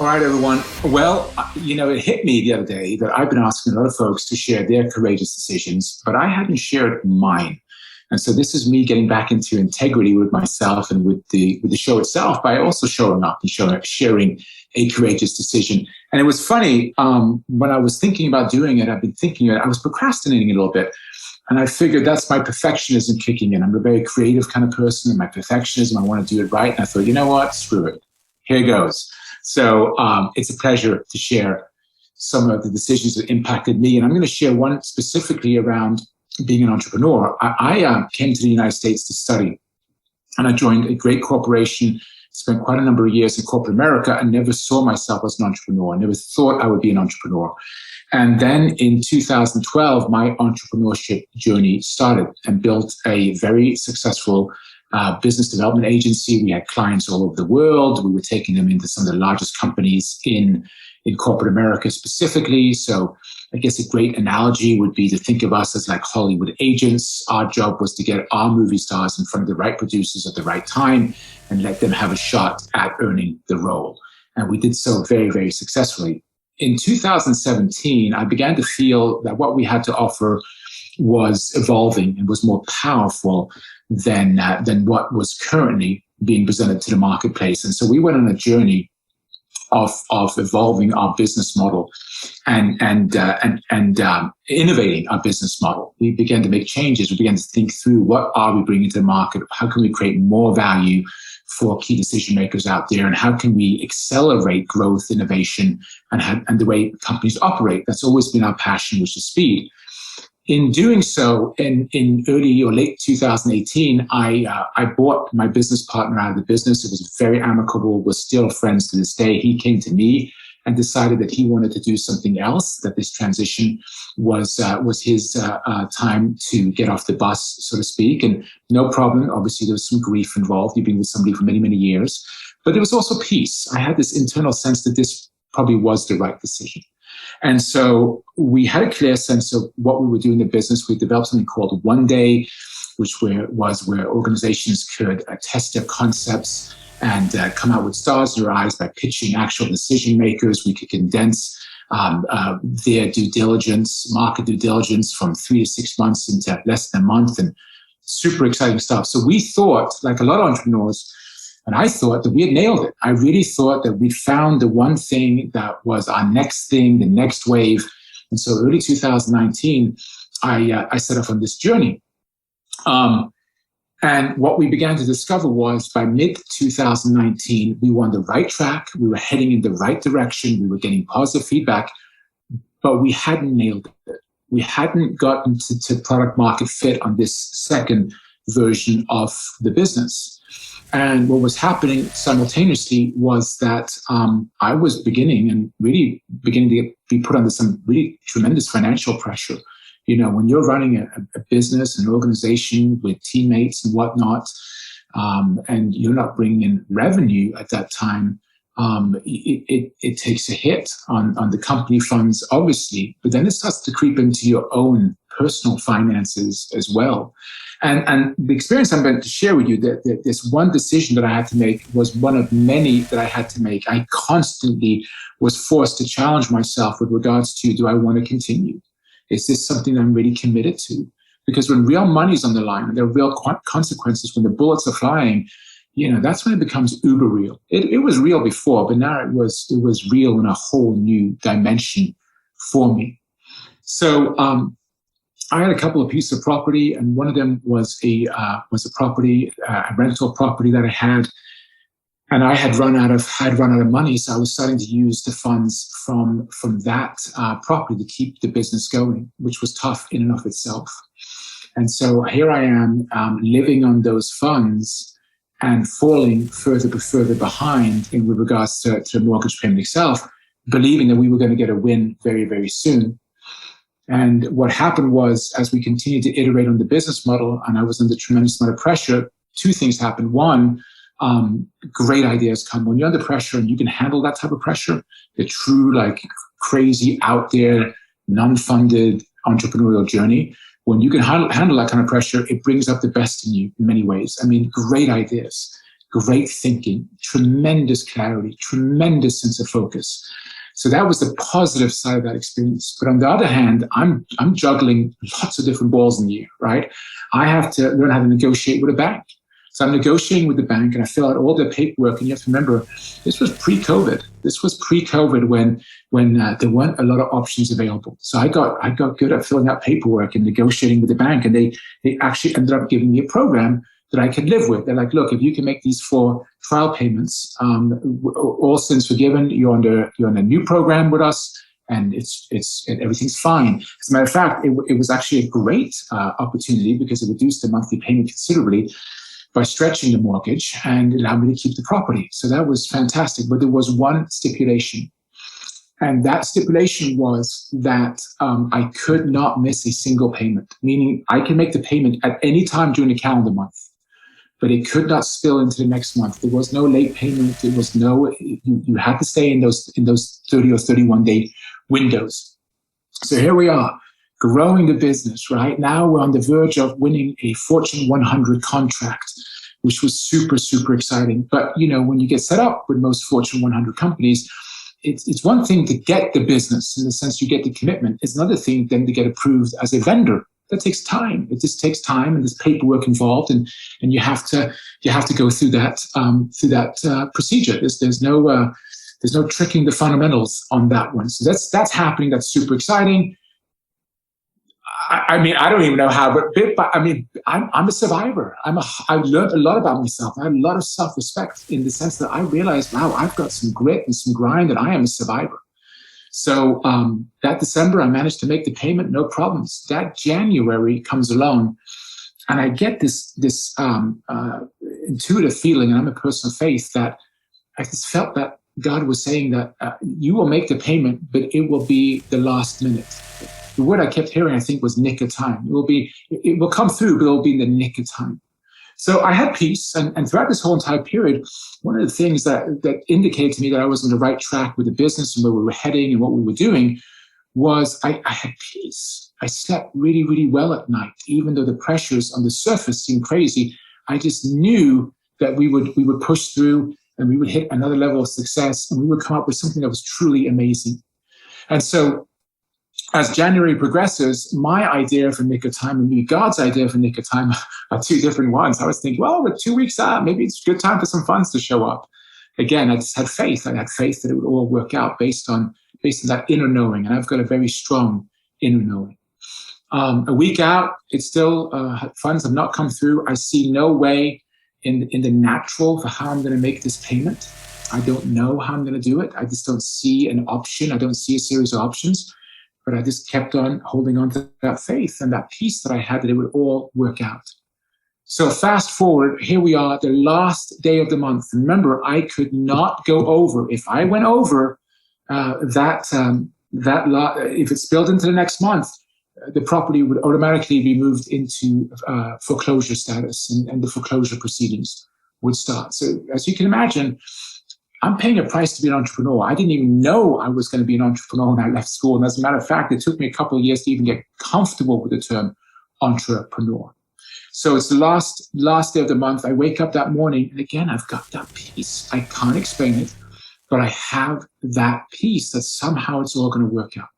All right, everyone. Well, it hit me the other day that I've been asking a lot of folks to share their courageous decisions, but I hadn't shared mine. And so this is me getting back into integrity with myself and with the show itself, by also showing up and sharing a courageous decision. And it was funny, when I was thinking about doing it, I was procrastinating a little bit. And I figured that's my perfectionism kicking in. I'm a very creative kind of person, and my perfectionism, I want to do it right. And I thought, you know what? Screw it. Here goes. So it's a pleasure to share some of the decisions that impacted me. And I'm going to share one specifically around being an entrepreneur. I came to the United States to study, and I joined a great corporation, spent quite a number of years in corporate America, and never saw myself as an entrepreneur. I never thought I would be an entrepreneur. And then in 2012, my entrepreneurship journey started, and built a very successful business development agency. We had clients all over the world. We were taking them into some of the largest companies in corporate America specifically. So I guess a great analogy would be to think of us as like Hollywood agents. Our job was to get our movie stars in front of the right producers at the right time and let them have a shot at earning the role. And we did so very, very successfully. In 2017, I began to feel that what we had to offer was evolving and was more powerful than what was currently being presented to the marketplace. And so we went on a journey of evolving our business model and innovating our business model. We began to make changes. We began to think through, what are we bringing to the market? How can we create more value for key decision makers out there? And how can we accelerate growth, innovation, and the way companies operate? That's always been our passion, which is speed. In doing so, in early or late 2018, I bought my business partner out of the business. It was very amicable. We're still friends to this day. He came to me and decided that he wanted to do something else, that this transition was his time to get off the bus, so to speak. And no problem. Obviously, there was some grief involved. You've been with somebody for many, many years. But there was also peace. I had this internal sense that this probably was the right decision. And so we had a clear sense of what we were doing in the business. We developed something called One Day, which was where organizations could test their concepts and come out with stars in their eyes by pitching actual decision makers. We could condense their due diligence, market due diligence, from 3 to 6 months into less than a month, and super exciting stuff. So we thought, like a lot of entrepreneurs, and I thought that we had nailed it. I really thought that we'd found the one thing that was our next thing, the next wave. And so early 2019, I set off on this journey. And what we began to discover was, by mid-2019, we were on the right track. We were heading in the right direction. We were getting positive feedback, but we hadn't nailed it. We hadn't gotten to product market fit on this second version of the business. And what was happening simultaneously was that I was beginning to be put under some really tremendous financial pressure. You know, when you're running a business, an organization with teammates and whatnot, and you're not bringing in revenue at that time, it takes a hit on the company funds, obviously, but then it starts to creep into your own personal finances as well. And the experience I'm going to share with you, that this one decision that I had to make was one of many that I had to make. I constantly was forced to challenge myself with regards to, do I want to continue? Is this something I'm really committed to? Because when real money's on the line and there are real consequences, when the bullets are flying, that's when it becomes uber real. It was real before, but now it was real in a whole new dimension for me. So I had a couple of pieces of property, and one of them was a rental property that I had, and I had run out of money, so I was starting to use the funds from that property to keep the business going, which was tough in and of itself. And so here I am, living on those funds and falling further behind with regards to the mortgage payment itself, believing that we were going to get a win very, very soon. And what happened was, as we continued to iterate on the business model, and I was under tremendous amount of pressure, two things happened. One, great ideas come. When you're under pressure and you can handle that type of pressure, the true, like, crazy, out there, non-funded entrepreneurial journey, when you can handle that kind of pressure, it brings up the best in you in many ways. I mean, great ideas, great thinking, tremendous clarity, tremendous sense of focus. So that was the positive side of that experience. But on the other hand, I'm juggling lots of different balls in the air, right? I have to learn how to negotiate with a bank. So I'm negotiating with the bank and I fill out all the paperwork. And you have to remember, this was pre-COVID. This was pre-COVID when there weren't a lot of options available. So I got good at filling out paperwork and negotiating with the bank. And they actually ended up giving me a program that I could live with. They're like, look, if you can make these 4 trial payments, all sins forgiven, you're on a new program with us, and everything's fine. As a matter of fact, it was actually a great opportunity because it reduced the monthly payment considerably by stretching the mortgage, and it allowed me to keep the property. So that was fantastic. But there was one stipulation. And that stipulation was that I could not miss a single payment, meaning I can make the payment at any time during the calendar month, but it could not spill into the next month. There was no late payment. There was you had to stay in those 30 or 31 day windows. So here we are, growing the business, right? Now we're on the verge of winning a Fortune 100 contract, which was super, super exciting. But, when you get set up with most Fortune 100 companies, it's one thing to get the business in the sense you get the commitment. It's another thing then to get approved as a vendor. That takes time. It just takes time, and there's paperwork involved, and you have to go through that procedure. There's no tricking the fundamentals on that one. So that's happening. That's super exciting. I mean, I don't even know how, but I mean, I'm a survivor. I learned a lot about myself. I had a lot of self-respect in the sense that I realized, wow, I've got some grit and some grind, and I am a survivor. So that December, I managed to make the payment, no problems. That January comes along, and I get this intuitive feeling, and I'm a person of faith, that I just felt that God was saying that you will make the payment, but it will be the last minute. The word I kept hearing, I think, was nick of time. It will come through, but it will be in the nick of time. So I had peace, and throughout this whole entire period, one of the things that indicated to me that I was on the right track with the business and where we were heading and what we were doing was I had peace. I slept really, really well at night, even though the pressures on the surface seemed crazy. I just knew that we would push through, and we would hit another level of success, and we would come up with something that was truly amazing. And so as January progresses, my idea for nick of time and maybe God's idea for nick of time are two different ones. I was thinking, well, we're 2 weeks out. Maybe it's a good time for some funds to show up. Again, I just had faith. I had faith that it would all work out based on that inner knowing. And I've got a very strong inner knowing. A week out, it's still, funds have not come through. I see no way in the natural for how I'm going to make this payment. I don't know how I'm going to do it. I just don't see an option. I don't see a series of options. But I just kept on holding on to that faith and that peace that I had that it would all work out. So fast forward, here we are, the last day of the month. Remember, I could not go over. If I went over if it spilled into the next month, the property would automatically be moved into foreclosure status, and the foreclosure proceedings would start. So as you can imagine, I'm paying a price to be an entrepreneur. I didn't even know I was going to be an entrepreneur when I left school. And as a matter of fact, it took me a couple of years to even get comfortable with the term entrepreneur. So it's the last day of the month. I wake up that morning, and again, I've got that peace. I can't explain it, but I have that peace that somehow it's all going to work out.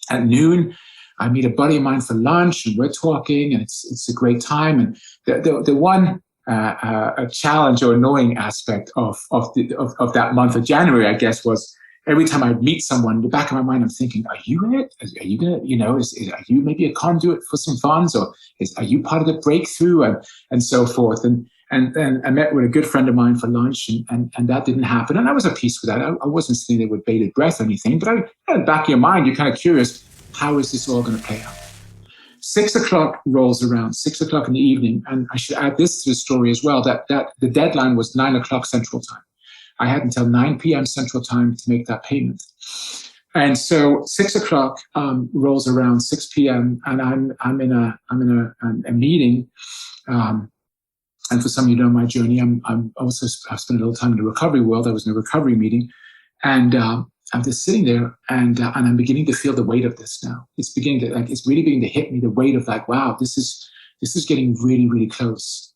At noon, I meet a buddy of mine for lunch, and we're talking, and it's a great time. And the one a challenge or annoying aspect of that month of January, I guess, was every time I meet someone, in the back of my mind, I'm thinking, are you in it? Are you going to, are you maybe a conduit for some funds, or are you part of the breakthrough, and so forth? And then I met with a good friend of mine for lunch, and that didn't happen. And I was at peace with that. I wasn't sitting there with bated breath or anything, but in the back of your mind, you're kind of curious, how is this all going to play out? 6 o'clock rolls around, 6 o'clock in the evening. And I should add this to the story as well, that the deadline was 9 o'clock Central Time. I had until 9 p.m. Central Time to make that payment. And so 6 o'clock rolls around, 6 p.m. and I'm in a meeting. And for some of you who know my journey, I've spent a little time in the recovery world. I was in a recovery meeting, and I'm just sitting there, and I'm beginning to feel the weight of this now. It's really beginning to hit me, the weight of like, wow, this is getting really, really close.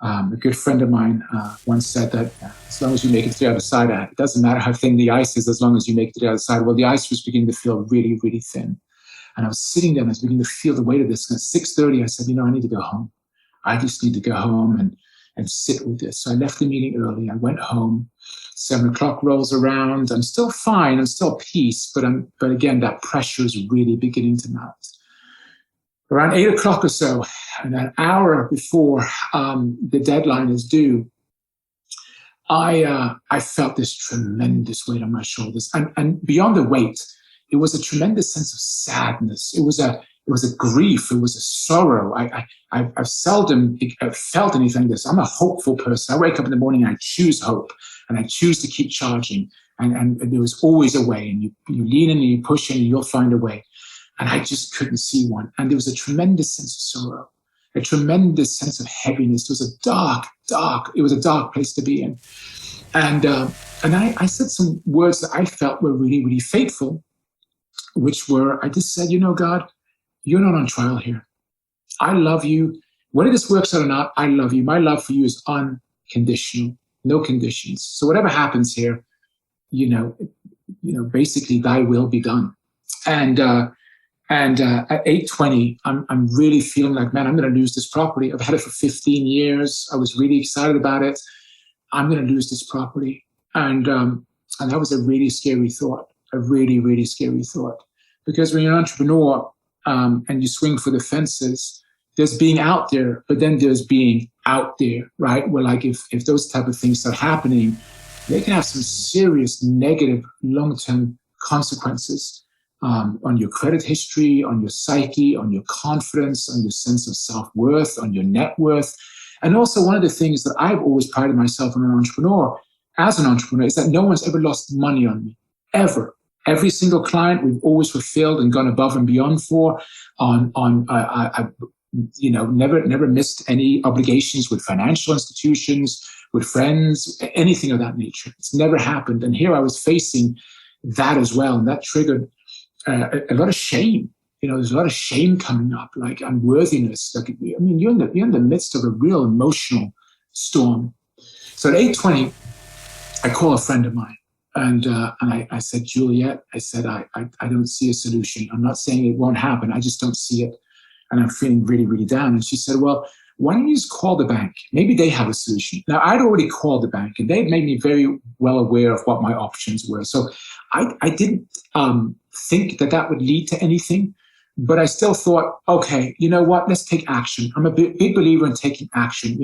A good friend of mine once said that as long as you make it to the other side, it doesn't matter how thin the ice is, as long as you make it to the other side. Well, the ice was beginning to feel really, really thin. And I was sitting there and I was beginning to feel the weight of this. And at 6:30, I said, I need to go home. I just need to go home and sit with this. So I left the meeting early. I went home. 7 o'clock rolls around. I'm still fine. I'm still at peace. But again, that pressure is really beginning to mount. Around 8 o'clock or so, and an hour before the deadline is due, I felt this tremendous weight on my shoulders. And beyond the weight, it was a tremendous sense of sadness. It was a grief. It was a sorrow. I've seldom felt anything like this. I'm a hopeful person. I wake up in the morning and I choose hope, and I choose to keep charging. And there was always a way. And you lean in and you push in and you'll find a way. And I just couldn't see one. And there was a tremendous sense of sorrow, a tremendous sense of heaviness. It was a dark place to be in. And I said some words that I felt were really, really fateful, which were, I just said, God, you're not on trial here. I love you. Whether this works out or not, I love you. My love for you is unconditional, no conditions. So whatever happens here, basically thy will be done. And at 8:20, I'm really feeling like, man, I'm going to lose this property. I've had it for 15 years. I was really excited about it. I'm going to lose this property. And that was a really scary thought, a really, really scary thought. Because when you're an entrepreneur and you swing for the fences, there's being out there, but then there's being out there, right? Where like if those type of things start happening, they can have some serious negative long-term consequences. On your credit history, on your psyche, on your confidence, on your sense of self-worth, on your net worth. And also one of the things that I've always prided myself as an entrepreneur, is that no one's ever lost money on me, ever. Every single client we've always fulfilled and gone above and beyond for. Never missed any obligations with financial institutions, with friends, anything of that nature. It's never happened. And here I was facing that as well, and that triggered a lot of shame. There's a lot of shame coming up, like unworthiness. You're in the midst of a real emotional storm. So at 8:20, I call a friend of mine, and I said, Juliet, I said, I don't see a solution. I'm not saying it won't happen. I just don't see it, and I'm feeling really, really down. And she said, well, why don't you just call the bank? Maybe they have a solution. Now, I'd already called the bank, and they'd made me very well aware of what my options were. So I didn't think that would lead to anything, but I still thought, okay, you know what? Let's take action. I'm a big believer in taking action.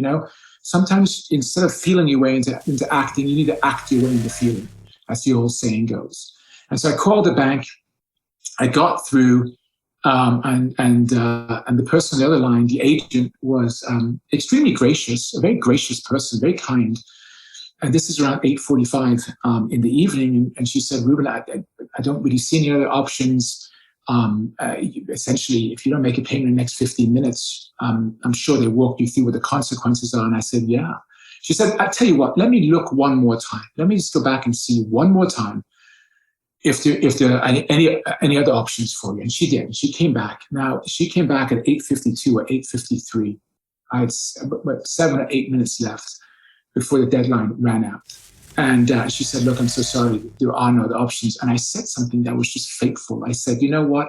Sometimes instead of feeling your way into acting, you need to act your way into feeling, as the old saying goes. And so I called the bank. I got through. And the person on the other line, the agent, was extremely gracious, a very gracious person, very kind. And this is around 8:45 in the evening. And she said, Reuben, I don't really see any other options. Essentially, if you don't make a payment in the next 15 minutes, I'm sure they walk you through what the consequences are. And I said, yeah. She said, I tell you what, let me look one more time. Let me just go back and see one more time if there are any other options for you. And she did. She came back. Now, she came back at 8:52 or 8:53. I had 7 or 8 minutes left before the deadline ran out. And she said, look, I'm so sorry. There are no other options. And I said something that was just fateful. I said, you know what?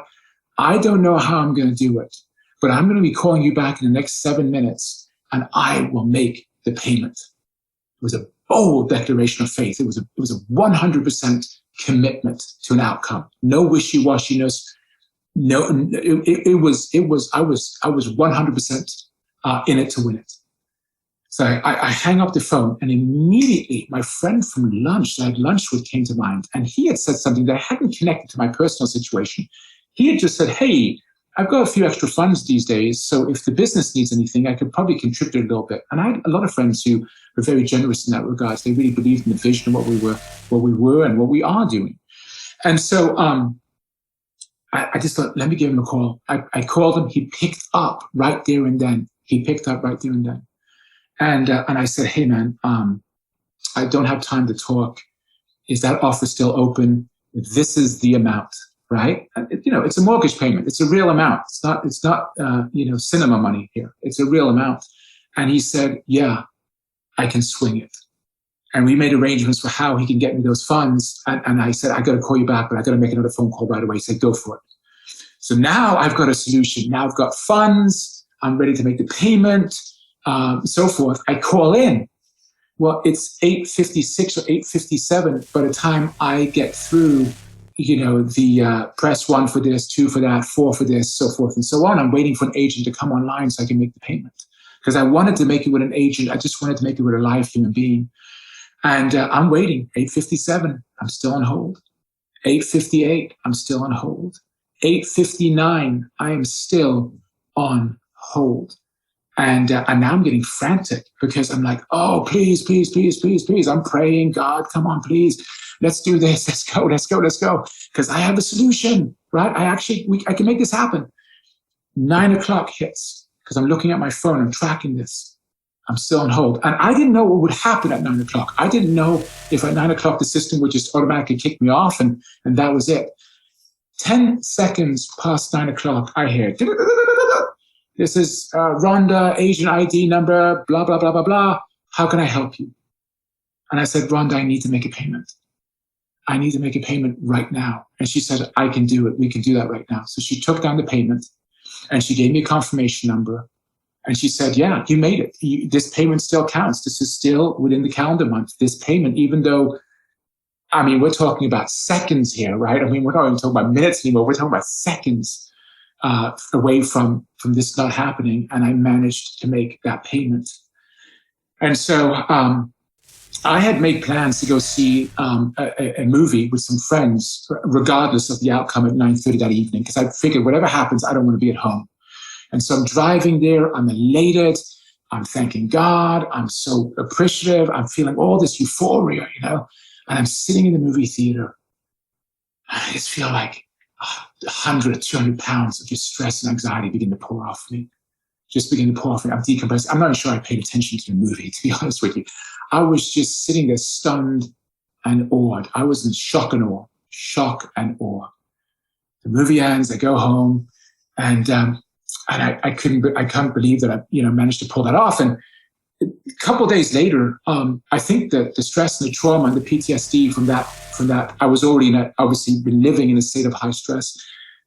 I don't know how I'm going to do it, but I'm going to be calling you back in the next 7 minutes, and I will make the payment. It was a bold declaration of faith. It was a 100% commitment to an outcome. No wishy-washiness. No, I was 100% in it to win it. So I hang up the phone, and immediately my friend from lunch that I had lunch with came to mind, and he had said something that I hadn't connected to my personal situation. He had just said, hey, I've got a few extra funds these days, so if the business needs anything, I could probably contribute a little bit. And I had a lot of friends who were very generous in that regard. They really believed in the vision of what we were and what we are doing. And so I just thought, let me give him a call. I called him. He picked up right there and then. And I said, hey, man, I don't have time to talk. Is that offer still open? This is the amount, right? It's a mortgage payment. It's a real amount. It's not cinema money here. It's a real amount. And he said, yeah, I can swing it. And we made arrangements for how he can get me those funds. And I said, I got to call you back, but I got to make another phone call right away. He said, go for it. So now I've got a solution. Now I've got funds. I'm ready to make the payment, so forth. I call in. Well, it's 8:56 or 8:57 by the time I get through, the press 1 for this, 2 for that, 4 for this, so forth and so on. I'm waiting for an agent to come online so I can make the payment. Because I wanted to make it with an agent. I just wanted to make it with a live human being. And I'm waiting. 8:57, I'm still on hold. 8:58, I'm still on hold. 8:59, I am still on hold. And now I'm getting frantic because I'm like, oh, please, please, please, please, please. I'm praying, God, come on, please. Let's do this. Let's go, let's go, let's go. Because I have a solution, right? I can make this happen. 9 o'clock hits because I'm looking at my phone. I'm tracking this. I'm still on hold. And I didn't know what would happen at 9 o'clock. I didn't know if at 9 o'clock the system would just automatically kick me off and that was it. 10 seconds past 9 o'clock, I hear, this is Rhonda, Asian ID number, blah, blah, blah, blah, blah. How can I help you? And I said, Rhonda, I need to make a payment. I need to make a payment right now. And she said, I can do it. We can do that right now. So she took down the payment and she gave me a confirmation number. And she said, yeah, you made it. This payment still counts. This is still within the calendar month. This payment, even though, we're talking about seconds here, right? We're not even talking about minutes anymore. We're talking about seconds away from this not happening. And I managed to make that payment. And so I had made plans to go see a movie with some friends, regardless of the outcome at 9:30 that evening, because I figured whatever happens, I don't want to be at home. And so I'm driving there, I'm elated, I'm thanking God, I'm so appreciative, I'm feeling all this euphoria, and I'm sitting in the movie theater. I just feel like 100, 200 pounds of just stress and anxiety begin to pour off me. I'm decompressing. I'm not even sure I paid attention to the movie, to be honest with you. I was just sitting there stunned and awed. I was in shock and awe. The movie ends, I go home, and I can't believe that I managed to pull that off. And a couple of days later, I think that the stress and the trauma and the PTSD from that, I was already obviously been living in a state of high stress,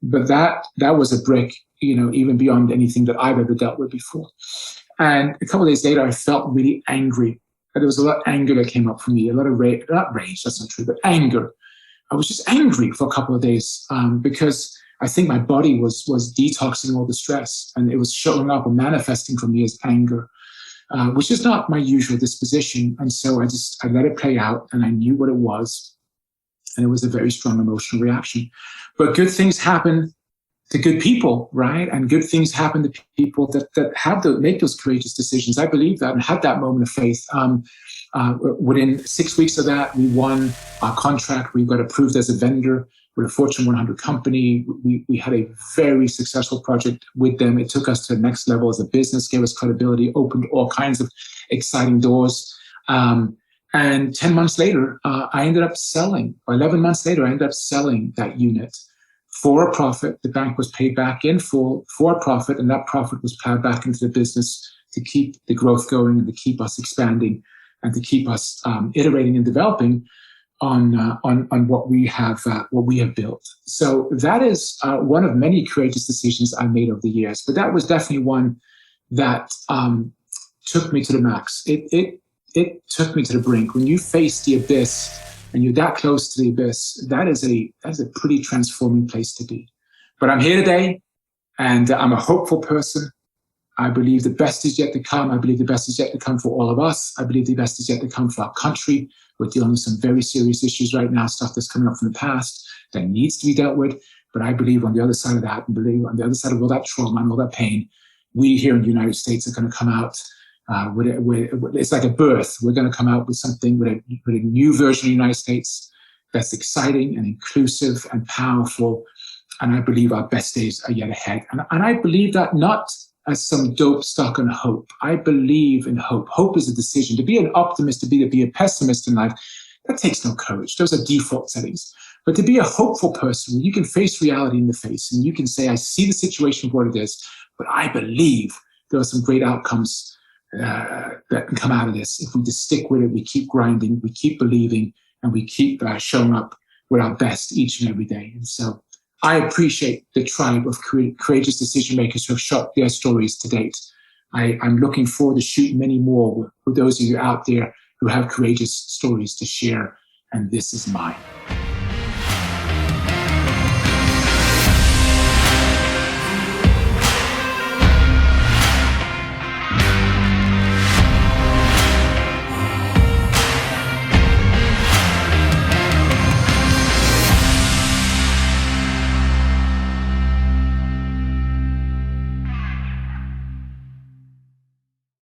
but that was a brick, even beyond anything that I've ever dealt with before. And a couple of days later, I felt really angry. There was a lot of anger that came up for me, a lot of rage, not rage, that's not true, but anger. I was just angry for a couple of days because I think my body was detoxing all the stress, and it was showing up and manifesting for me as anger, which is not my usual disposition. And so I let it play out, and I knew what it was, and it was a very strong emotional reaction. But good things happen to good people, right? And good things happen to people that have to make those courageous decisions. I believe that and had that moment of faith. Within 6 weeks of that, we won our contract. We got approved as a vendor with a Fortune 100 company. We had a very successful project with them. It took us to the next level as a business, gave us credibility, opened all kinds of exciting doors. And 10 months later, I ended up selling, or 11 months later, I ended up selling that unit for a profit. The bank was paid back in full for a profit, and that profit was plowed back into the business to keep the growth going and to keep us expanding and to keep us iterating and developing on what we have built. So that is one of many courageous decisions I made over the years, but that was definitely one that took me to the max. It took me to the brink. When you face the abyss and you're that close to the abyss, that is a pretty transforming place to be. But I'm here today, and I'm a hopeful person. I believe the best is yet to come. I believe the best is yet to come for all of us. I believe the best is yet to come for our country. We're dealing with some very serious issues right now, stuff that's coming up from the past that needs to be dealt with. But I believe on the other side of that, and believe on the other side of all that trauma and all that pain, we here in the United States are going to come out it's like a birth. We're going to come out with something, with a new version of the United States that's exciting and inclusive and powerful. And I believe our best days are yet ahead. And I believe that not as some dope stuck on hope. I believe in hope. Hope is a decision. To be an optimist, to be a pessimist in life, that takes no courage. Those are default settings. But to be a hopeful person, you can face reality in the face and you can say, I see the situation for what it is, but I believe there are some great outcomes that can come out of this if we just stick with it. We keep grinding, we keep believing, and we keep showing up with our best each and every day. And so I appreciate the tribe of courageous decision makers who have shot their stories to date. I'm looking forward to shoot many more with those of you out there who have courageous stories to share. And this is mine.